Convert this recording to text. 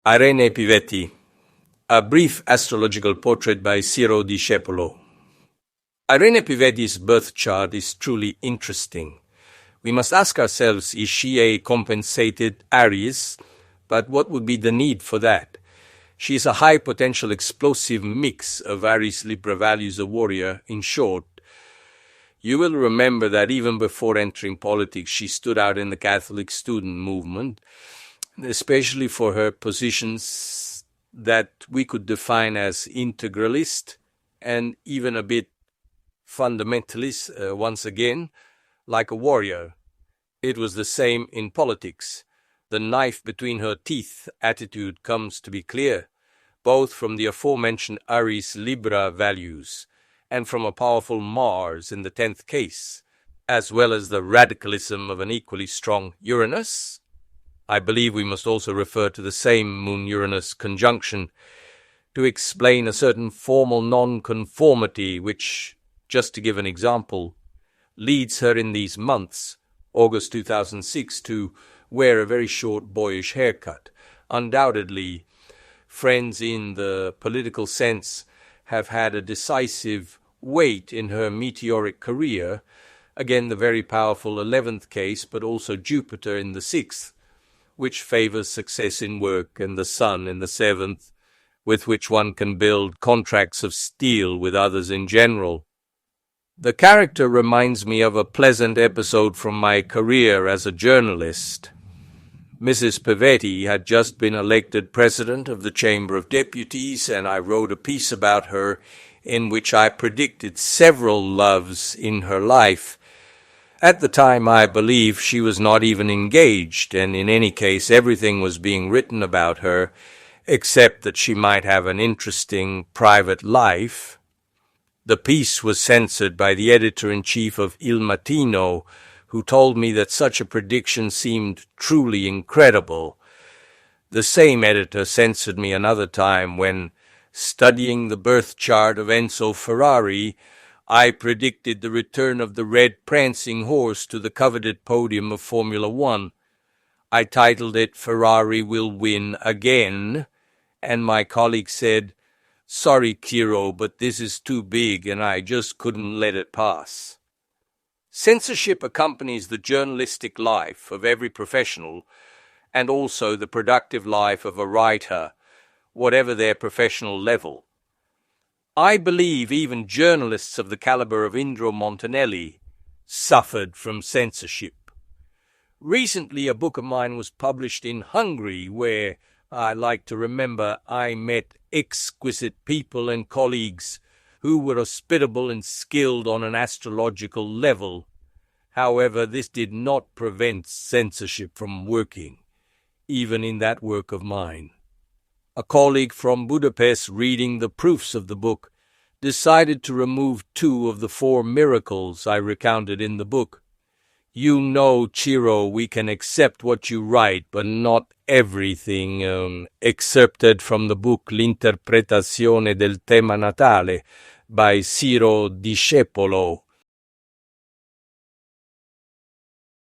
Irene Pivetti, a brief astrological portrait by Ciro Discepolo. Irene Pivetti's birth chart is truly interesting. We must ask ourselves, is she a compensated Aries? But what would be the need for that? She is a high-potential explosive mix of Aries Libra values, a warrior. In short, you will remember that even before entering politics, she stood out in the Catholic student movement, especially for her positions that we could define as integralist and even a bit fundamentalist, once again, like a warrior. It was the same in politics. The knife between her teeth attitude comes to be clear, both from the aforementioned Aries Libra values and from a powerful Mars in the 10th case, as well as the radicalism of an equally strong Uranus. I believe we must also refer to the same Moon-Uranus conjunction to explain a certain formal non-conformity which, just to give an example, leads her in these months, August 2006, to wear a very short boyish haircut. Undoubtedly, friends in the political sense have had a decisive weight in her meteoric career, again the very powerful 11th case, but also Jupiter in the 6th, which favors success in work, and the Sun in the 7th, with which one can build contracts of steel with others in general. The character reminds me of a pleasant episode from my career as a journalist. Mrs. Pivetti had just been elected president of the Chamber of Deputies, and I wrote a piece about her in which I predicted several loves in her life. At the time, I believe she was not even engaged, and in any case everything was being written about her, except that she might have an interesting private life. The piece was censored by the editor-in-chief of Il Mattino, who told me that such a prediction seemed truly incredible. The same editor censored me another time when, studying the birth chart of Enzo Ferrari, I predicted the return of the red prancing horse to the coveted podium of Formula One. I titled it "Ferrari Will Win Again," and my colleague said, "Sorry, Ciro, but this is too big and I just couldn't let it pass." Censorship accompanies the journalistic life of every professional and also the productive life of a writer, whatever their professional level. I believe even journalists of the caliber of Indro Montanelli suffered from censorship. Recently, a book of mine was published in Hungary where, I like to remember, I met exquisite people and colleagues who were hospitable and skilled on an astrological level. However, this did not prevent censorship from working, even in that work of mine. A colleague from Budapest, reading the proofs of the book, decided to remove 2 of the 4 miracles I recounted in the book. You know, Ciro, we can accept what you write, but not everything, excerpted from the book L'interpretazione del tema natale by Ciro Discepolo.